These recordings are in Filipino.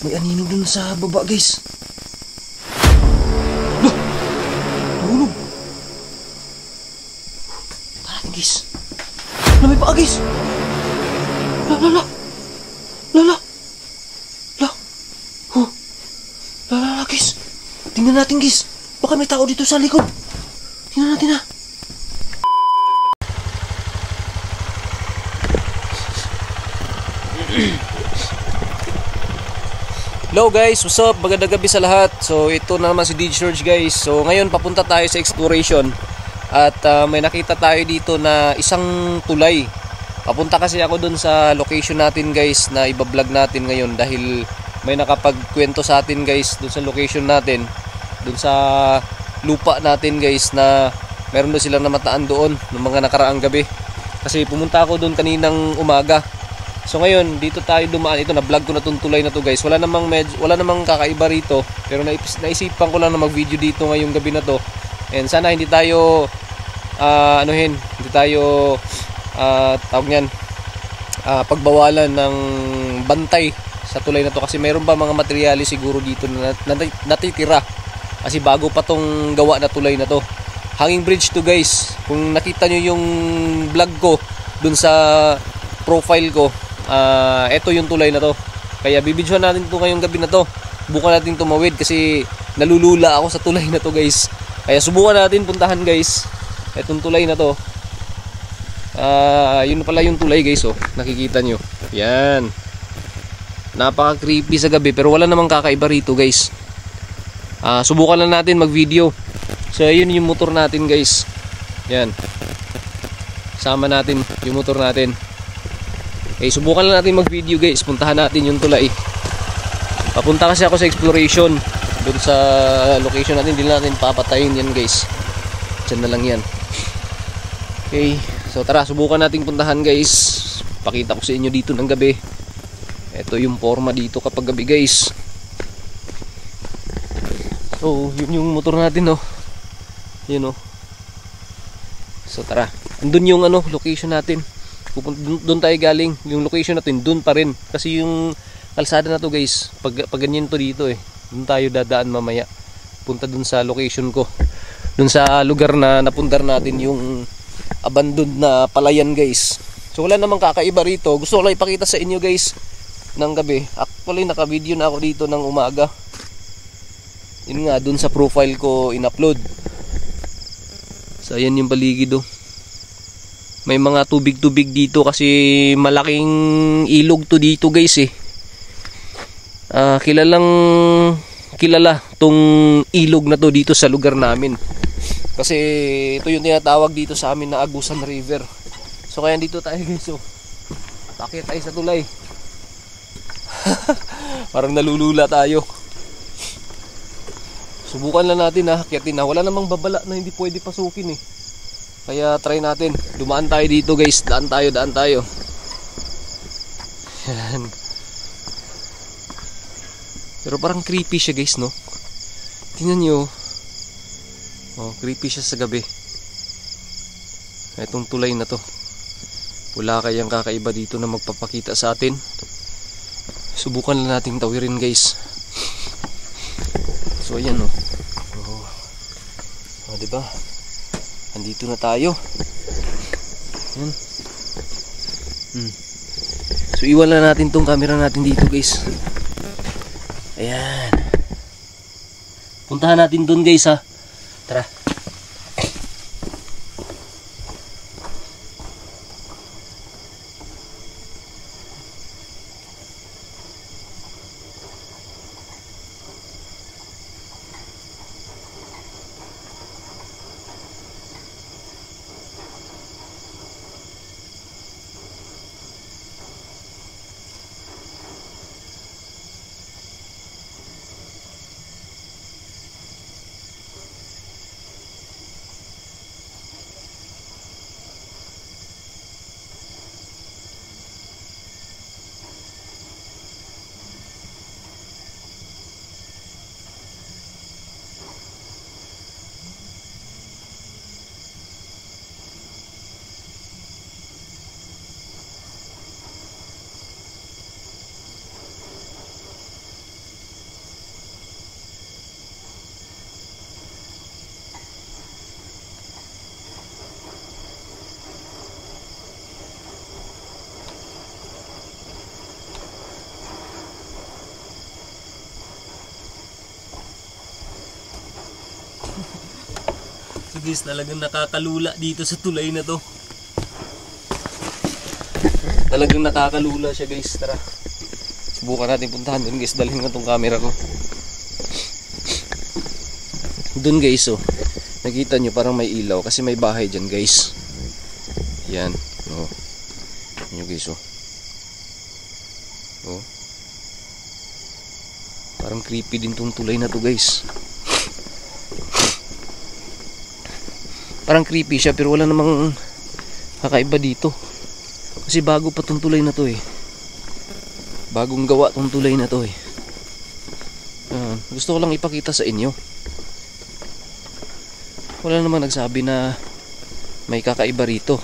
May anino dun sa baba guys. Lah! Tulog! Parang guys. May paa guys. La. Oh. La guys. Tingnan natin guys. Baka may tao dito sa likod. Tingnan natin ha. Hello guys, what's up? Magandang gabi sa lahat. So ito na naman si DJ George guys. So ngayon papunta tayo sa exploration. At may nakita tayo dito na isang tulay. Papunta kasi ako dun sa location natin guys na ibablog natin ngayon dahil may nakapagkwento sa atin guys dun sa location natin, dun sa lupa natin guys, na meron doon silang namataan doon ng mga nakaraang gabi. Kasi pumunta ako dun kaninang umaga. So ngayon dito tayo dumaan. Ito na vlog ko na tong tulay na to guys. Wala namang kakaiba rito, pero naisipan ko lang na mag-video dito ngayong gabi na to. And sana hindi tayo hindi tayo tawag niyan, pagbawalan ng bantay sa tulay na to kasi mayroon ba mga materyales siguro dito na natitira kasi bago pa tong gawa na tulay na to. Hanging bridge to guys. Kung nakita nyo yung vlog ko dun sa profile ko, eto yung tulay na to. Kaya bibidyohan natin to ngayong gabi na to. Subukan natin tumawid kasi nalulula ako sa tulay na to guys. Kaya subukan natin puntahan guys etong tulay na to. Yun pala yung tulay guys, oh. Nakikita nyo. Yan. Napaka creepy sa gabi pero wala namang kakaiba rito guys. Subukan lang natin mag video. So yun yung motor natin guys. Yan. Sama natin yung motor natin. Okay, subukan lang natin mag video guys. Puntahan natin yung tulay. Papunta kasi ako sa exploration doon sa location natin. Hindi natin papatayin yan guys. Diyan na lang yan. Okay, so tara, subukan nating puntahan guys. Pakita ko sa inyo dito ng gabi. Ito yung forma dito kapag gabi guys. So yun yung motor natin, oh. Yun, oh. So tara, andun yung location natin. Doon tayo galing. Yung location natin doon pa rin kasi yung kalsada na to guys, pag ganyan to dito eh. Doon tayo dadaan mamaya. Punta doon sa location ko. Doon sa lugar na napundar natin, yung abandoned na palayan guys. So wala namang kakaiba rito. Gusto ko lang ipakita sa inyo guys ng gabi. Actually naka-video na ako dito ng umaga. Yun nga, dun sa profile ko in-upload. So ayan yung paligid, oh. May mga tubig-tubig dito kasi malaking ilog to dito guys eh. Kilala tong ilog na to dito sa lugar namin. Kasi ito yung tinatawag dito sa amin na Agusan River. So kaya dito tayo guys, oh. Takit tayo sa tulay. Parang nalulula tayo. Subukan lang natin na hakyatin na. Wala namang babala na hindi pwede pasukin eh. Kaya try natin. Dumaan tayo dito guys. Daan tayo. Yan. Pero parang creepy siya guys, no? Tingnan nyo. Oh, creepy siya sa gabi. Itong tulay na to. Wala kayang kakaiba dito na magpapakita sa atin. Subukan lang nating tawirin guys. So ayan, oh. Oh, diba? Andito na tayo. Yan. So iwan lang natin tong camera natin dito guys. Ayan. Puntahan natin dun guys, ha. Tara. guys, talagang nakakalula dito sa tulay na to. Talagang nakakalula siya guys. Tara, subukan natin puntahan dun guys. Dalhin ko tong camera ko dun guys. Oh, nakita nyo parang may ilaw kasi may bahay dyan guys. Yan. Oh, nyo guys. Oh, oh, parang creepy din tong tulay na to guys. Parang creepy siya pero wala namang kakaiba dito. Kasi bago pa tong tulay na to eh. Bagong gawa tong tulay na to eh. Gusto ko lang ipakita sa inyo. Wala namang nagsabi na may kakaiba rito.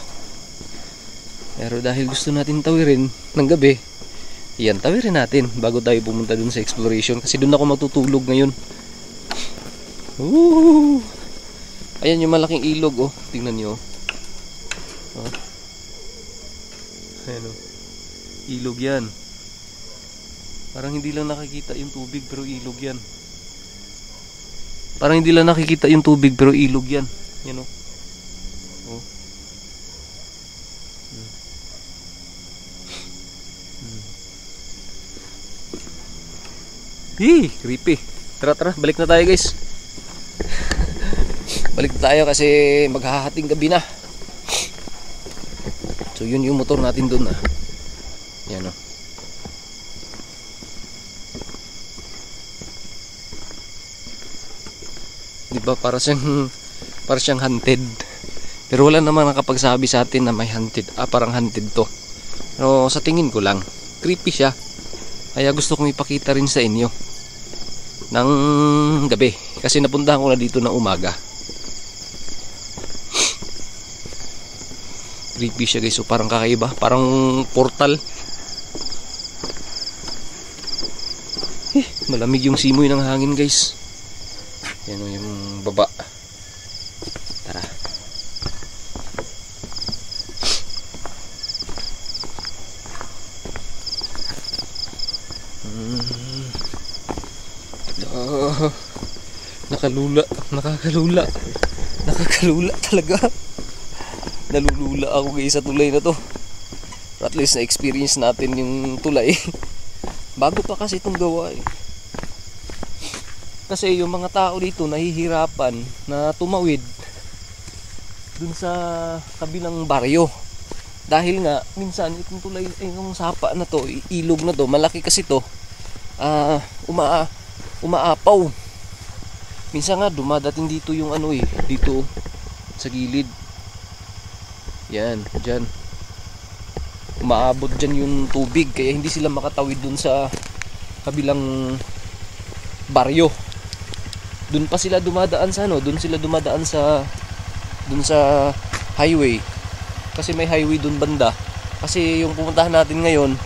Pero dahil gusto natin tawirin ng gabi, yan, tawirin natin bago tayo pumunta dun sa exploration. Kasi dun ako matutulog ngayon. Woo! Ayan yung malaking ilog oh. Tingnan nyo oh. Ayan oh. Ilog yan. Parang hindi lang nakikita yung tubig pero ilog yan. Parang hindi lang nakikita yung tubig pero ilog yan. Yan oh. Oh. Creepy. Tara, balik na tayo guys. Balik na tayo kasi maghahating gabi na. So yun yung motor natin dun ah. Yan o. Diba para siyang hunted. Pero wala namang nakapagsabi sa atin na may hunted. Parang hunted to. Pero sa tingin ko lang, creepy siya. Kaya gusto kong ipakita rin sa inyo ng gabi. Kasi napuntahan ko na dito ng umaga. Creepy siya guys. So parang kakaiba. Parang portal. Malamig yung simoy ng hangin guys. Yan o yung baba. Tara. Nakakalula talaga. Nalulula ako guys sa tulay na to. At least na experience natin yung tulay. Bago pa kasi itong gawa eh. Kasi yung mga tao dito nahihirapan na tumawid dun sa kabilang baryo. Dahil nga minsan itong tulay, yung sapa na to, ilog na to, malaki kasi to, umaapaw. Minsan nga dumadating dito yung ano eh, dito sa gilid. Yan, dyan. Umaabot dyan yung tubig kaya hindi sila makatawid dun sa kabilang baryo. Dun pa sila dumadaan sa ano, dun sa highway. Kasi may highway dun banda. Kasi yung pumuntahan natin ngayon,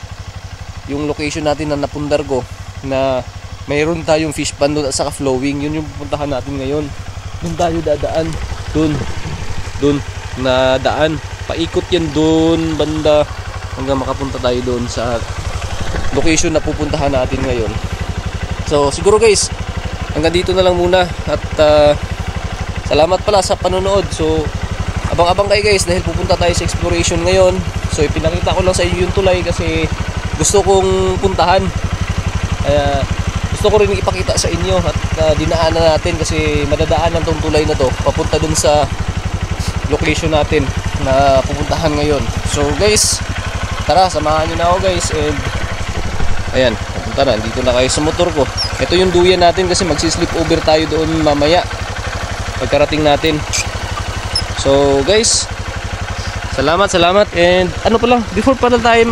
yung location natin na napundar ko, na mayroon tayong fish pond doon at saka flowing, yun yung pupuntahan natin ngayon. Doon tayo dadaan. Doon na daan. Paikot yan doon banda hanggang makapunta tayo doon sa location na pupuntahan natin ngayon. So siguro guys, hanggang dito na lang muna. At salamat pala sa panonood. So abang-abang kayo guys dahil pupunta tayo sa exploration ngayon. So ipinakita ko lang sa inyo yung tulay kasi gusto kong puntahan. Gusto ko rin ipakita sa inyo at dinaanan natin kasi madadaanan tong tulay na to papunta dun sa location natin na pupuntahan ngayon. So guys, tara samahan nyo na ako guys. And ayan, papunta na, dito na kayo sa motor ko. Ito yung duyan natin kasi magsi-sleep over tayo doon mamaya pagkarating natin. So guys, salamat. And ano pa lang, before pala tayo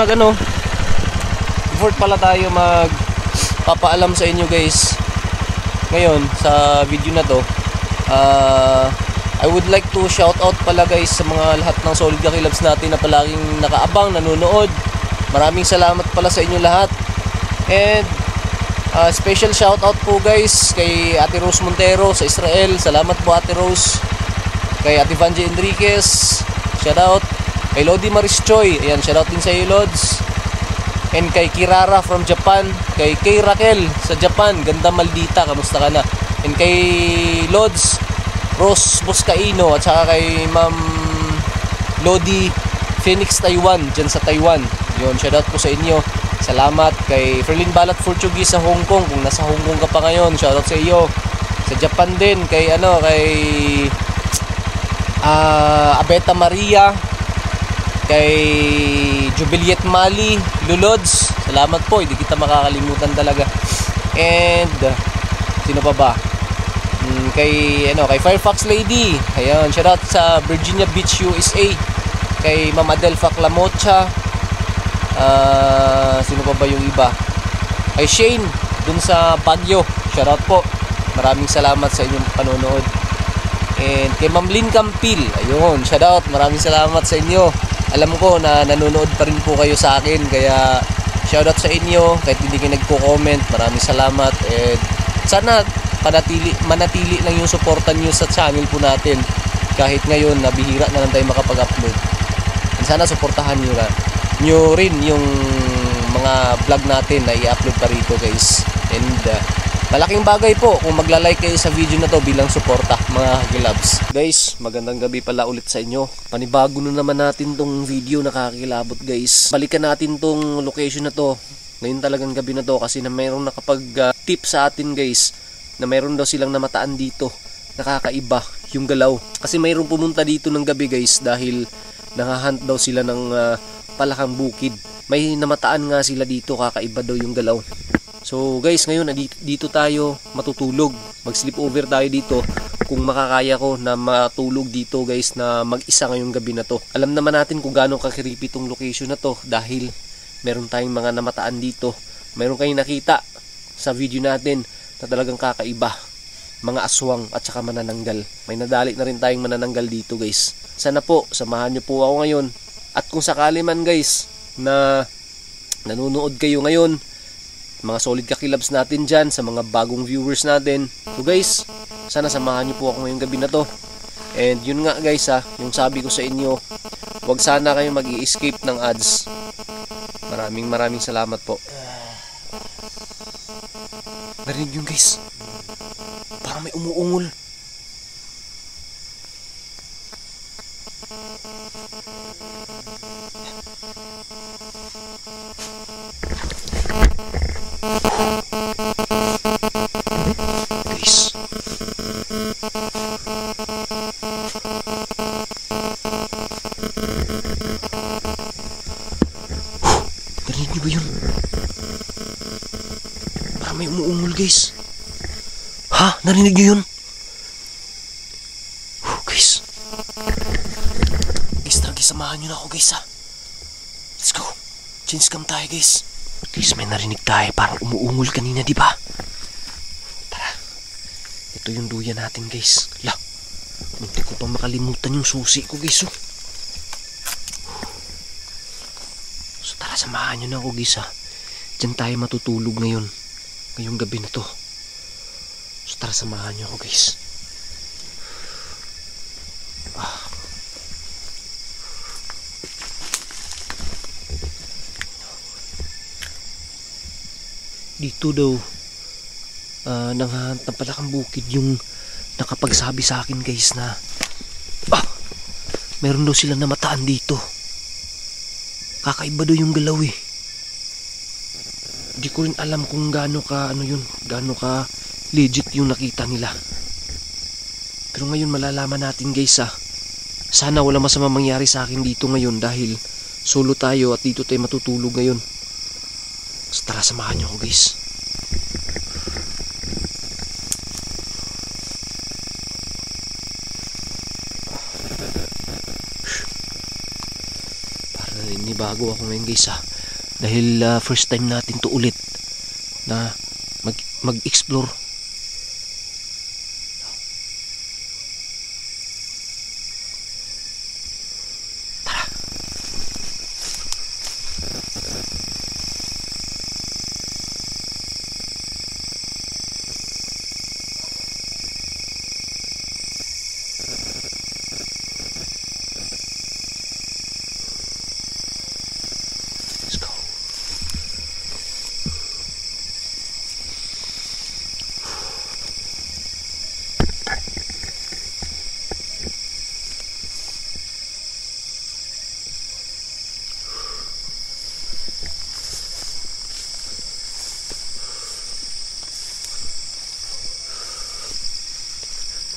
papaalam sa inyo guys ngayon sa video na to, I would like to shout out pala guys sa mga lahat ng solid kakilabs natin na palaging nakaabang, nanonood. Maraming salamat pala sa inyo lahat. And special shout out po guys kay Ate Rose Montero sa Israel. Salamat po Ate Rose. Kay Ate Vanji Enriquez, shout out. Kay Lodi Maris Choi, ayan, shout out din sa iyo Lods. And kay Kirara from Japan, kay Raquel sa Japan, ganda maldita, kamusta ka na? And kay Lods Rose Boscaino at saka kay Ma'am Lodi Phoenix Taiwan dyan sa Taiwan. Yun, shoutout po sa inyo. Salamat kay Ferlin Balat Portuguese sa Hong Kong. Kung nasa Hong Kong ka pa ngayon, shoutout sa iyo. Sa Japan din kay Abeta Maria, kay Jubiliet Mali Lulods. Salamat po, hindi kita makakalimutan talaga. And sino pa ba? Kay Firefox Lady. Ayun, shoutout sa Virginia Beach, USA. Kay Ma'am Adelfa Clamocha. Sino pa ba yung iba? Kay Shane dun sa Baguio. Shoutout po. Maraming salamat sa inyong panonood. And kay Ma'am Lynn Campil. Ayun, shoutout. Maraming salamat sa inyo. Alam ko na nanonood pa rin po kayo sa akin. Kaya shoutout sa inyo. Kahit hindi kayo nagko-comment. Maraming salamat. And sana manatili lang yung supportan nyo sa channel po natin. Kahit ngayon nabihira na lang tayo makapag-upload. And sana supportahan nyo rin yung mga vlog natin na i-upload pa rito, guys. And malaking bagay po kung magla-like kayo sa video na to bilang suporta, mga Kagilabs. Guys, magandang gabi pala ulit sa inyo. Panibago na naman natin tong video na kakilabot, guys. Balikan natin tong location na to ngayon talagang gabi na to kasi na mayroong nakapag-tip sa atin, guys, na mayroon daw silang namataan dito. Nakakaiba yung galaw. Kasi mayroong pumunta dito ng gabi, guys, dahil nangahunt daw sila ng palakang bukid. May namataan nga sila dito, kakaiba daw yung galaw. So guys, ngayon dito tayo matutulog. Mag-sleep over tayo dito. Kung makakaya ko na matulog dito, guys, na mag-isa ngayong gabi na to. Alam naman natin kung gaano kakiripi tong location na to dahil meron tayong mga namataan dito. Meron kayong nakita sa video natin na talagang kakaiba. Mga aswang at saka manananggal. May nadali na rin tayong manananggal dito, guys. Sana po, samahan nyo po ako ngayon. At kung sakali man, guys, na nanonood kayo ngayon, mga solid kakilabs natin dyan, sa mga bagong viewers natin. So guys, sana samahan nyo po ako ngayong gabi na to. And yun nga, guys, yung sabi ko sa inyo, huwag sana kayo mag-i-escape ng ads. Maraming salamat po. Narinig yun, guys. Parang may umuungol. Guys. Narinig niyo ba yun? Parang may umuungol, guys. Ha? Narinig niyo yun? Guys. Guys, talaga samahan niyo na ako, guys, ha? Let's go. Change cam tayo, guys. Guys, may narinig tayo. Parang umuungol kanina, di ba? Tara. Ito yung duyan natin, guys. La, munti ko pa makalimutan yung susi ko, guys, oh. So tara, samahan nyo na ako, guys, ha. Diyan tayo matutulog ngayon. Ngayong gabi na to. So tara, samahan nyo ako, guys. Dito daw nanghahanap ng palakang bukid yung nakapagsabi sa akin, guys, na meron daw silang namataan dito. Kakaiba daw yung galaw, eh. Di ko rin alam kung gaano ka legit yung nakita nila. Pero ngayon malalaman natin, guys, sana wala masama mangyari sa akin dito ngayon dahil solo tayo at dito tayo matutulog ngayon. So tara, samahan nyo ako, guys. Para naninibago ako ngayon, guys, dahil first time natin to ulit na mag-explore.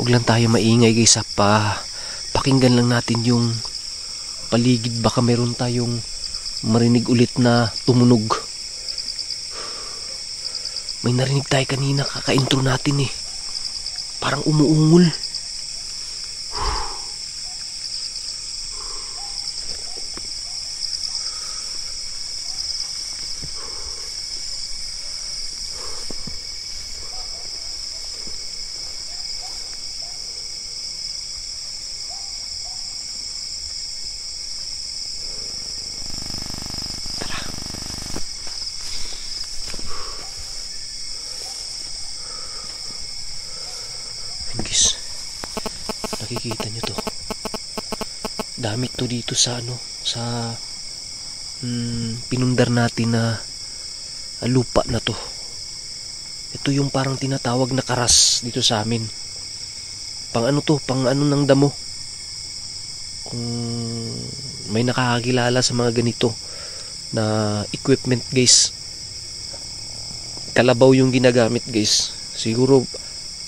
Huwag lang tayo maingay guys, pakinggan lang natin yung paligid, baka meron tayong marinig ulit na tumunog. May narinig tayo kanina, kaka-intro natin eh, parang umuungol. Guys, nakikita nyo to, dami to dito sa sa pinundar natin na lupa na to. Ito yung parang tinatawag na karas dito sa amin. Pang ng damo. Kung may nakakakilala sa mga ganito na equipment guys, kalabaw yung ginagamit guys. Siguro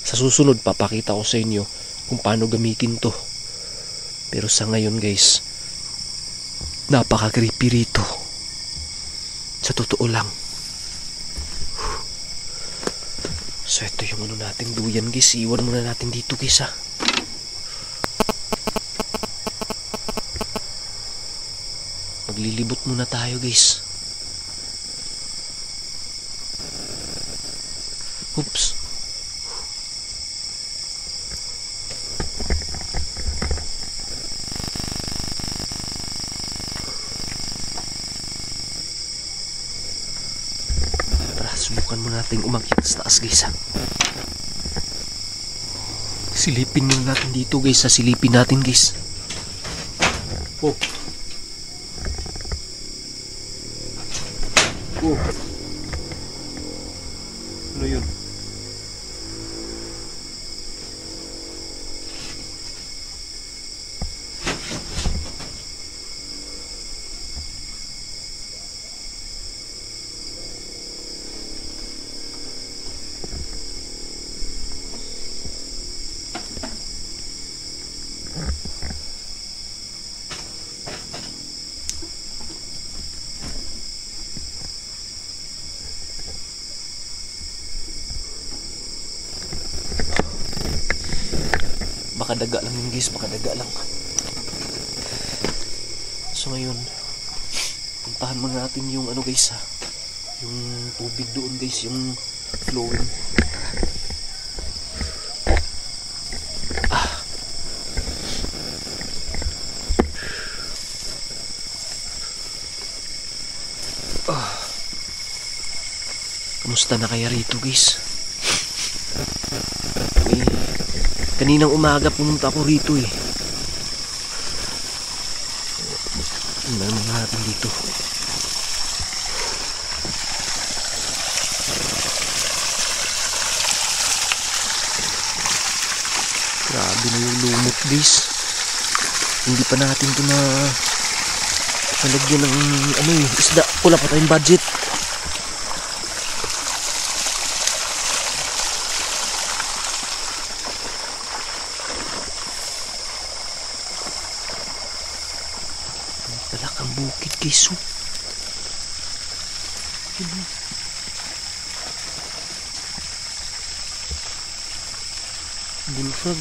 sa susunod papakita ko sa inyo kung paano gamitin to. Pero sa ngayon guys, napaka-creepy rito. Sa totoo lang. So ito yung natin duyan guys. Iwan muna natin dito guys ha. Maglilibot muna tayo guys. Oops. Subukan mo natin umakyat sa taas guys ha. Silipin muna natin dito guys ha. Silipin natin guys. Oh. Oh. Ano yun? Baka daga lang yun guys, baka daga lang. So ngayon, puntahan muna natin yung guys ha, yung tubig doon guys, yung flowing. Kamusta na kaya rito guys? Kaninang umaga pumunta ako rito eh. Tingnan mo natin dito. Grabe na yung lumot guys. Hindi pa natin ito na nalagyan ng isda. Wala pa tayong budget. Talakang bukid guys. Bulfag.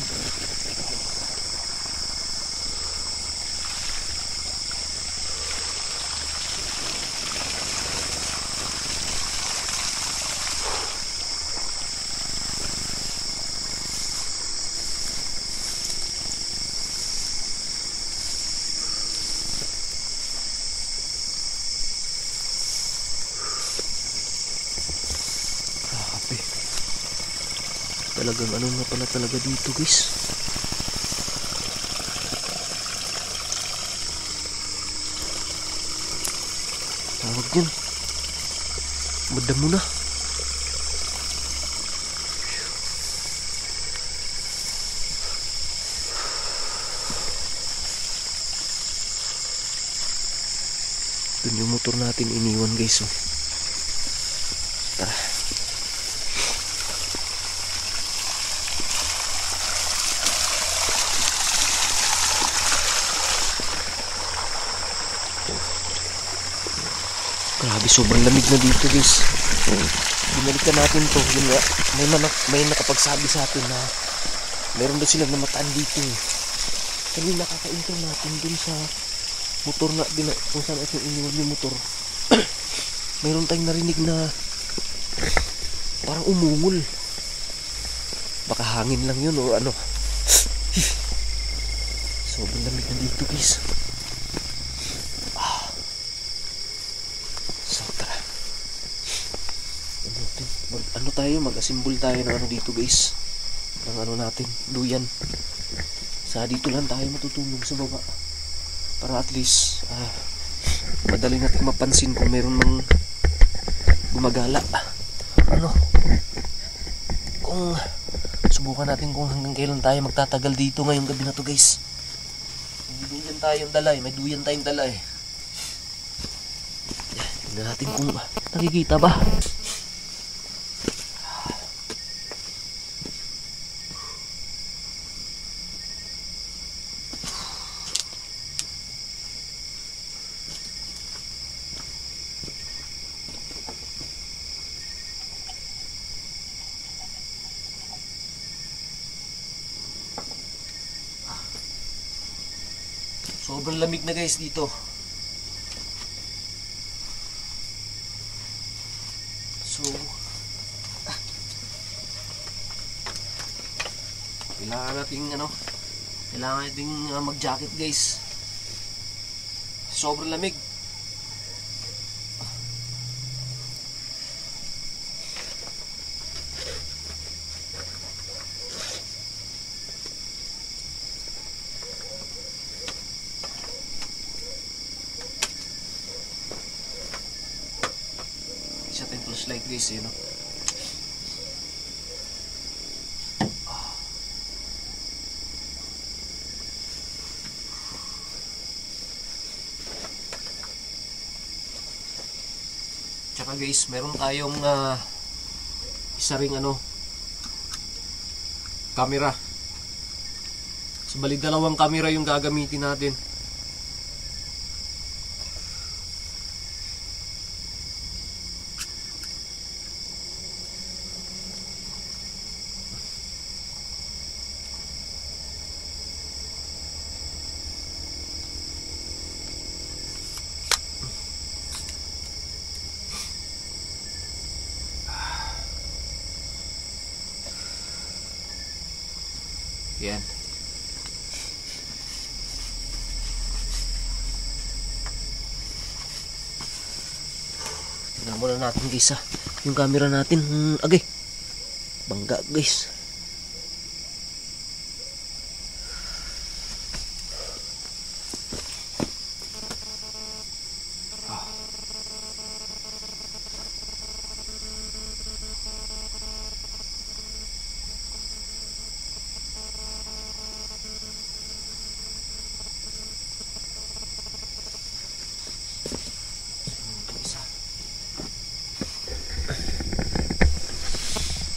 Talagang na pala talaga dito guys. Tawag yan, madamo na. Doon yung motor natin iniwan guys. Tara. Grabe, sobrang lamig na dito guys. Binalikan natin to. Yun nga, may nakapagsabi sa atin na meron daw silang namataan dito eh. Kanina kaka-intro natin dun sa motor na kung saan natin iniwan yung motor. Mayroon tayong narinig na parang umungol. Baka hangin lang yun o ano. Sobrang lamig na dito guys. So tara, ano tayo, mag-assemble tayo ng ano dito guys, ng ano natin, duyan. Sa dito lang tayo matutulog sa baba para at least madali natin mapansin kung meron mang gumagala. Ano, kung subukan natin kung hanggang kailan tayo magtatagal dito ngayong gabi na to guys. May duyan tayong dala eh, may duyan tayong dala eh. Tignan natin kung nakikita ba. Sobrang lamig na guys dito. So kailangan nating mag-jacket guys. Sobrang lamig. Isa tayong flashlight guys, you know. Tsaka guys, meron tayong isa ring camera. So bali dalawang camera yung gagamitin natin. Yan. Tingnan muna natin guys yung camera natin. Agay. Bangga guys.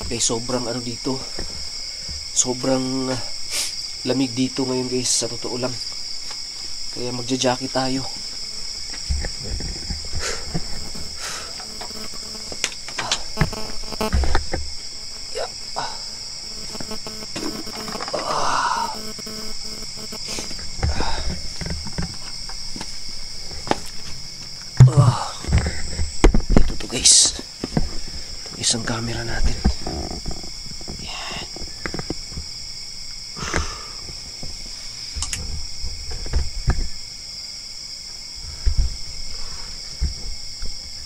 Guys, sobrang dito. Sobrang lamig dito ngayon guys, sa totoo lang. Kaya magja-jacket tayo. Dito to guys. Isang camera natin. Yan.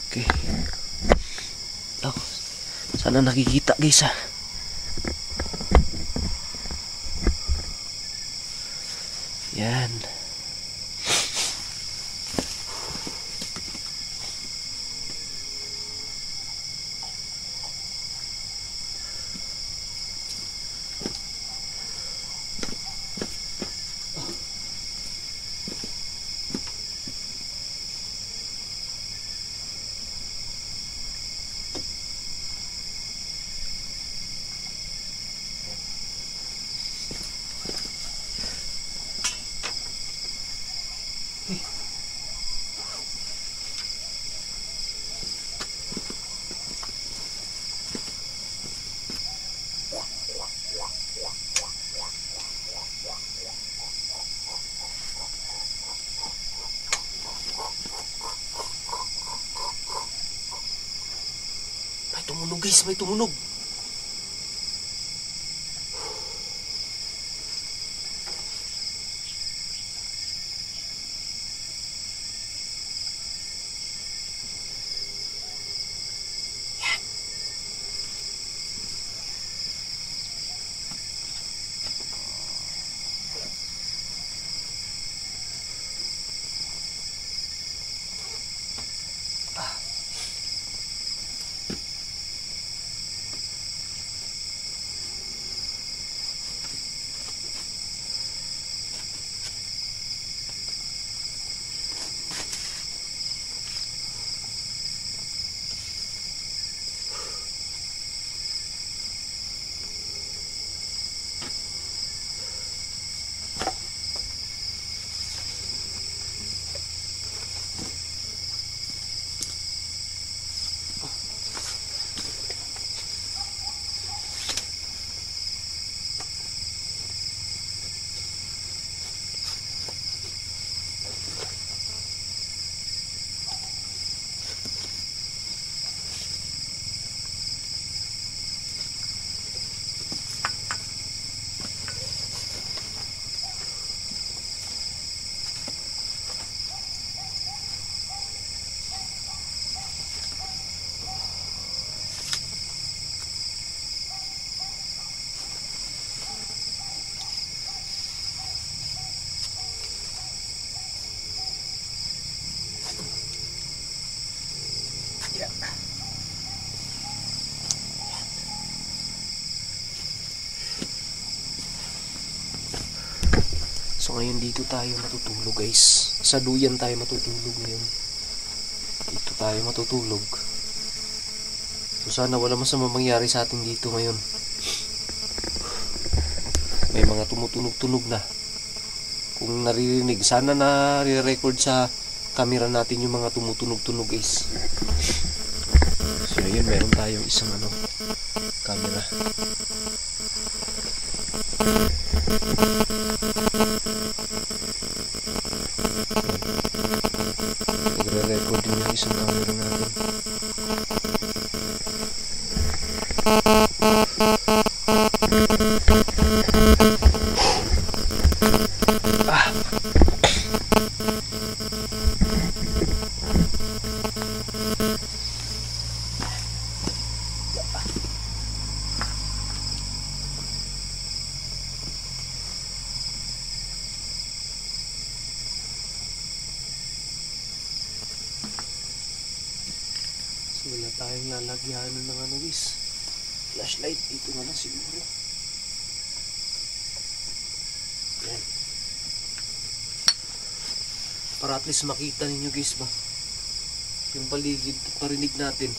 Okay. Oh, sana nakikita guys Yan. tumunog guys, may tumunog. So ngayon dito tayo matutulog guys. Sa duyan tayo matutulog ngayon. Dito tayo matutulog. So sana wala masamang mangyari sa atin dito ngayon. May mga tumutunog-tunog na. Kung naririnig, sana nare-record sa camera natin yung mga tumutunog-tunog guys. So yun, meron tayong isang camera. Nagre-record din yung isang camera natin. So wala tayong lalagyanan ng guys. Flashlight dito na lang siguro. Yan. Para at least makita ninyo guys ba yung paligid at parinig natin.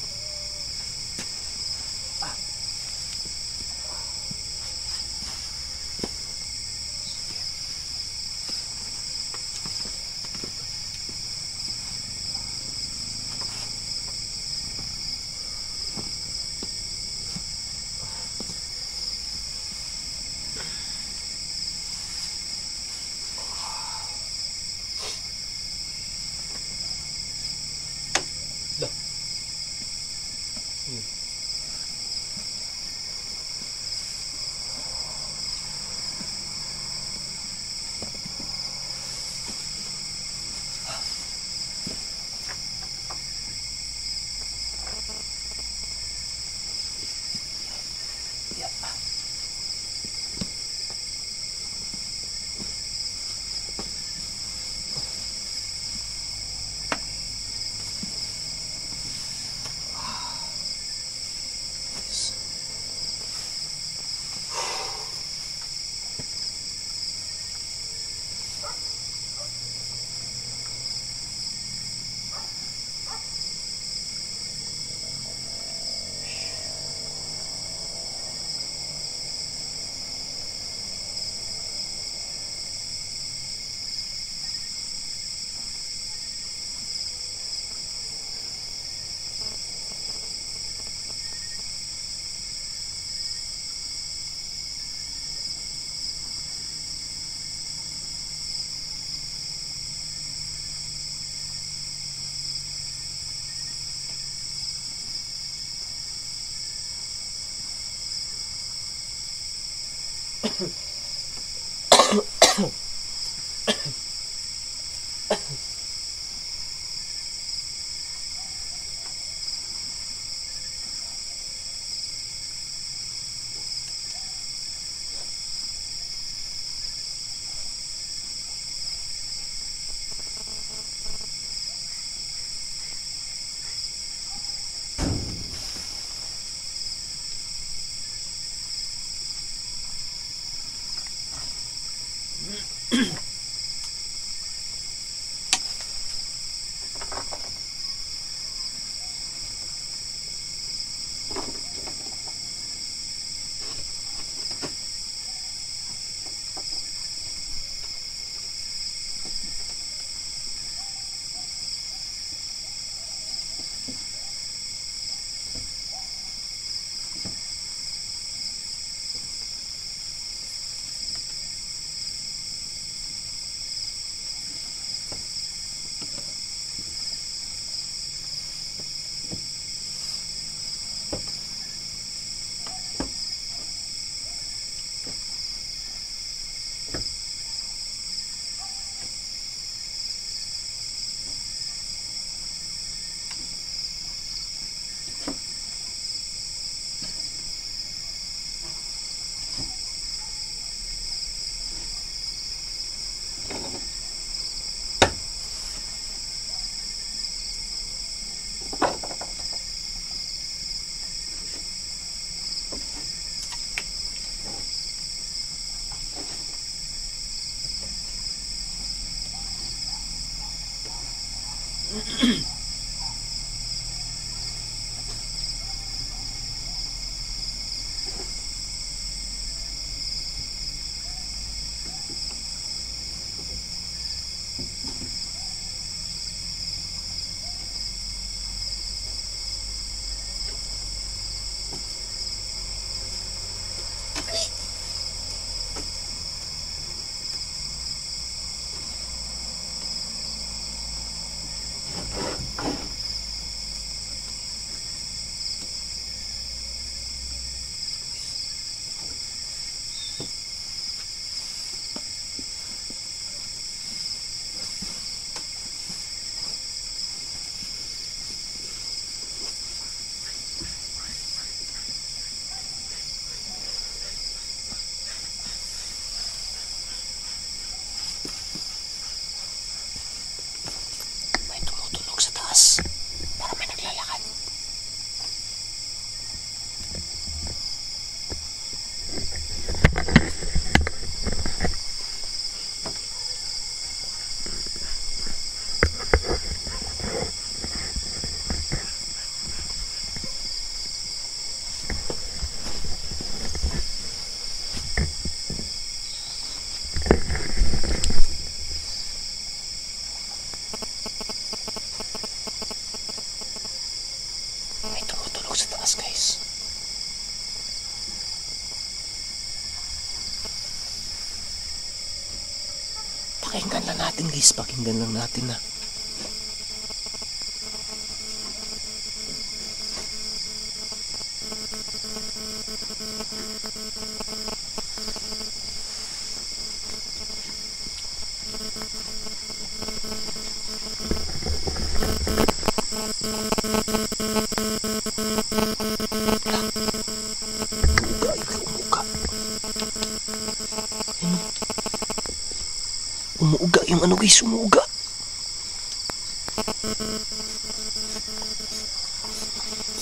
Para may naglalakad. Sa taas, guys. Pakinggan lang natin, guys. Pakinggan lang natin na. Umuuga yung ano, guys, umuuga.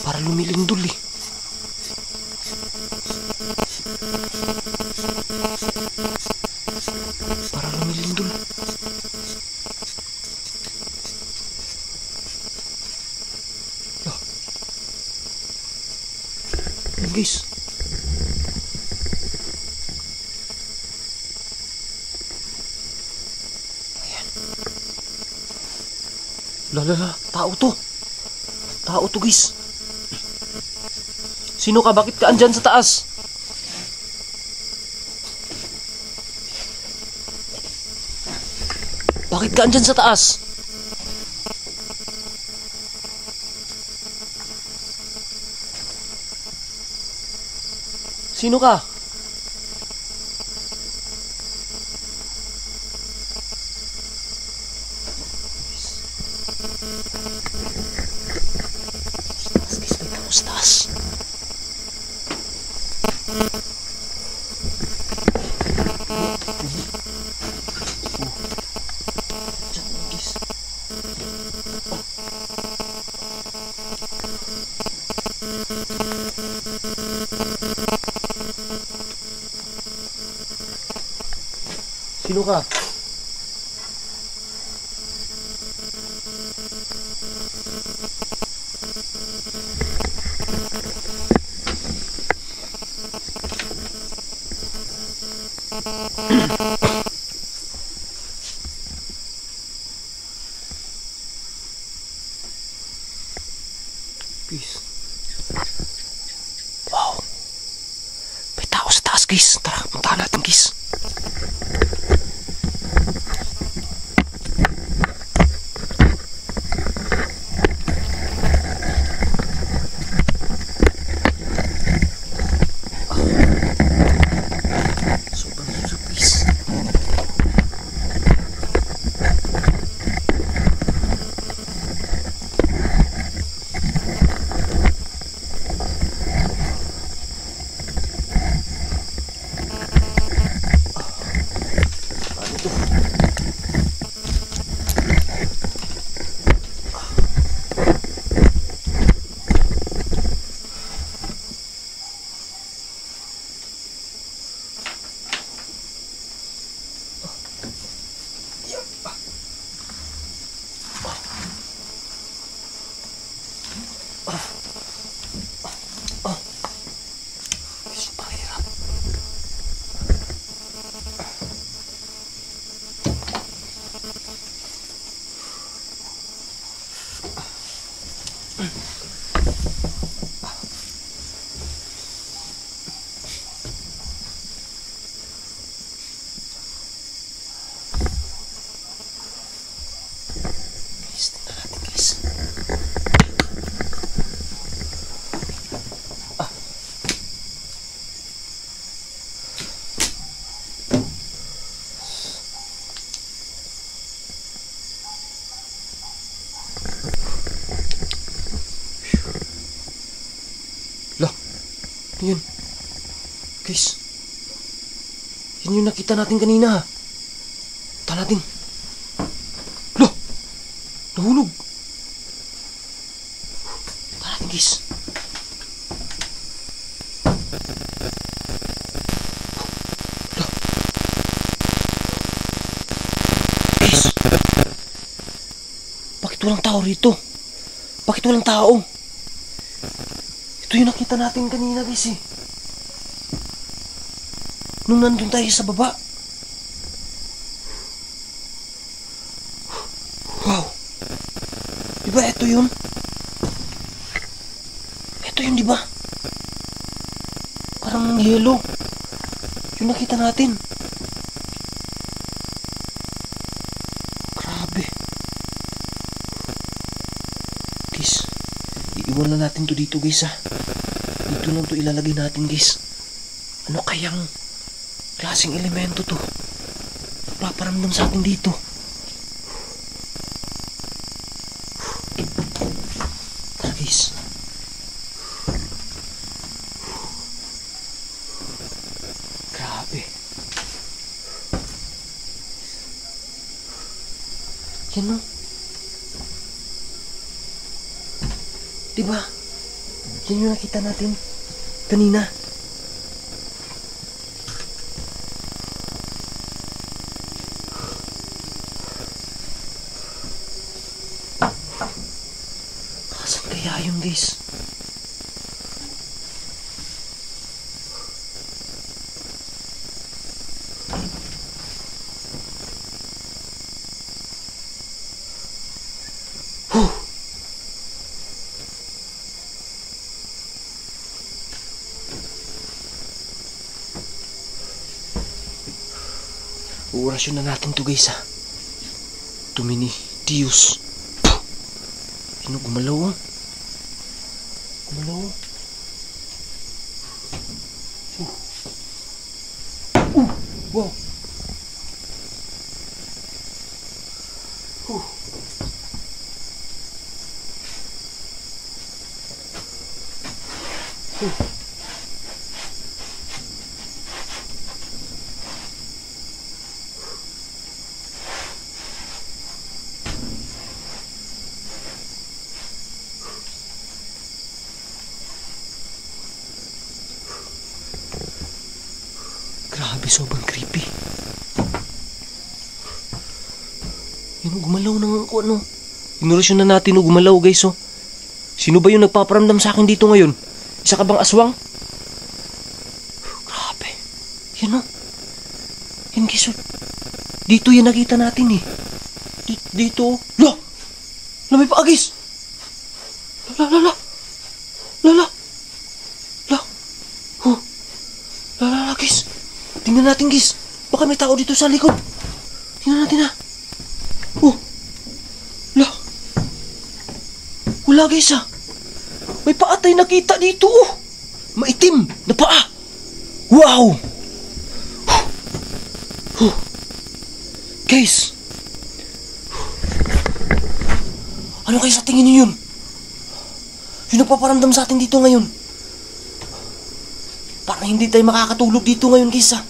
Para lumilindol eh. Para lumilindol. Oh. Yan, guys. Lala, tao to. Tao to, guys. Sino ka? Bakit ka andyan sa taas? Bakit ka andyan sa taas? Sino ka? Sino ka? Guys. Wow. May tao sa taas, guys. Tara, puntahan natin, guys. Yun. Guys. Yun yung nakita natin kanina. Punta natin. Loh! Nahulog. Punta natin, guys. Loh. Guys. Bakit walang tao rito? Bakit walang tao? Ito yung nakita natin kanina, guys, eh. Nung nandun tayo sa baba. Wow. Diba ito yun? Ito yun, diba? Parang yellow. Yung nakita natin. Grabe. Guys, iiwan na natin to dito, guys, ha. Dito lang to ilalagay natin, guys. Ano kayang klaseng elemento to? Paparamdam sa atin dito. Tara, guys. Grabe. Yan, no? Diba? Yan yung nakita natin kanina. Asan kaya yun, guys? Uurasyon na natin to, guys, ha. Tumini Dios. Ano, gumalaw, ah. Gumalaw. Wow. Grabe, sobrang creepy. Yun, gumalaw ng ano. Inorasyon na natin, gumalaw guys, oh. Sino ba yung nagpaparamdam sa akin dito ngayon? Isa ka bang aswang? Grabe. Yan, oh. Yan guys, oh. Dito yan nakita natin, eh. Dito, oh. La! May paagis! La! Oh. La, guys. Tingnan natin, guys. Baka may tao dito sa likod. Tingnan natin, ha. Oh. La. Wala, guys, ha. May paa tayo nakita dito, oh. Maitim na paa. Wow. Guys. Ano kayo sa tingin niyo yun? Yung nagpaparamdam sa atin dito ngayon. Parang hindi tayo makakatulog dito ngayon, guys, ha.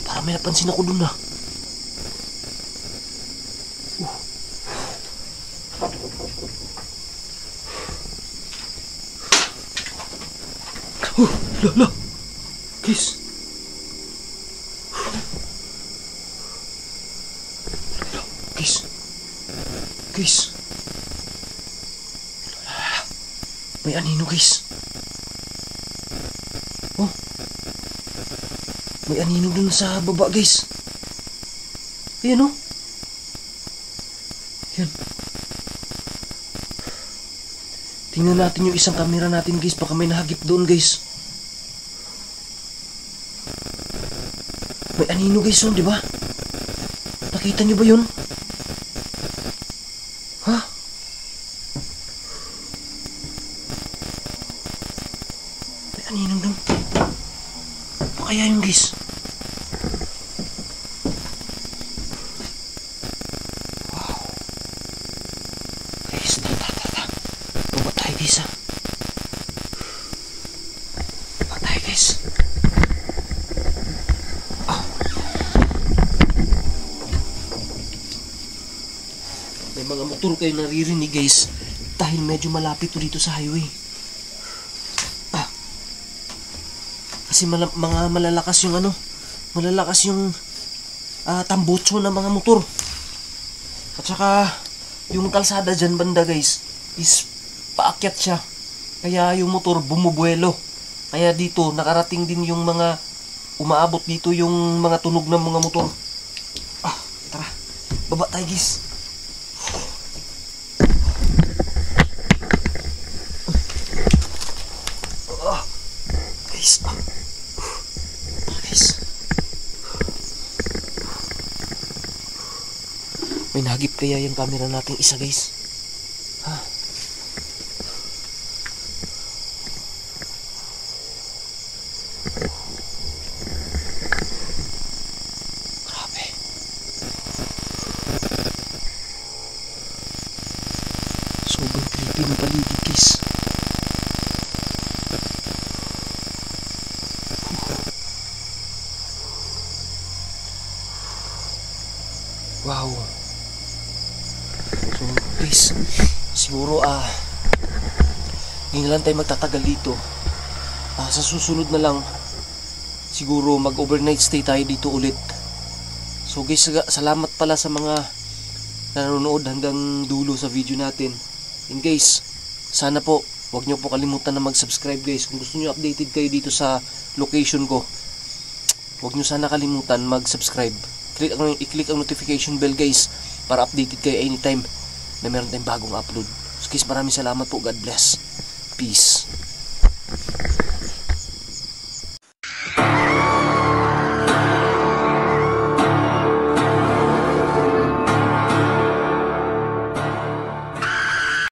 Parang may napansin ako dun, ha. La. Guys. Guys. May anino, guys. Oh. May anino dun sa baba, guys. Ayan, oh. Ayan. Tingnan natin yung isang camera natin, guys. Baka may nahagip doon, guys. May anino, guys, oh, di ba? Nakita niyo ba yun? Ha? May anino doon. Ano kaya yun, guys? Wow. Guys, tata. Baba tayo, guys, ha? Baba tayo, guys. May mga motor kayo naririnig, guys, dahil medyo malapit to dito sa highway. Kasi mga malalakas yung tambutso ng mga motor. At saka yung kalsada dyan banda, guys, is paakyat siya. Kaya yung motor bumubuelo. Kaya dito nakarating din yung mga umaabot dito yung mga tunog ng mga motor. Tara, baba tayo, guys. Guys. May nahagip kaya yung camera nating isa, guys. Ha? Grabe. Sobrang creepy na paligid, guys. Wow. So, guys, siguro hindi na lang tayo magtatagal dito. Sa susunod na lang, siguro mag-overnight stay tayo dito ulit. So guys, salamat pala sa mga nanonood hanggang dulo sa video natin. And guys, sana po, huwag nyo po kalimutan na mag-subscribe, guys. Kung gusto nyo updated kayo dito sa location ko, huwag nyo sana kalimutan mag-subscribe. I-click ang notification bell, guys, para updated kayo anytime na meron tayong bagong upload. So guys, maraming salamat po. God bless. Peace.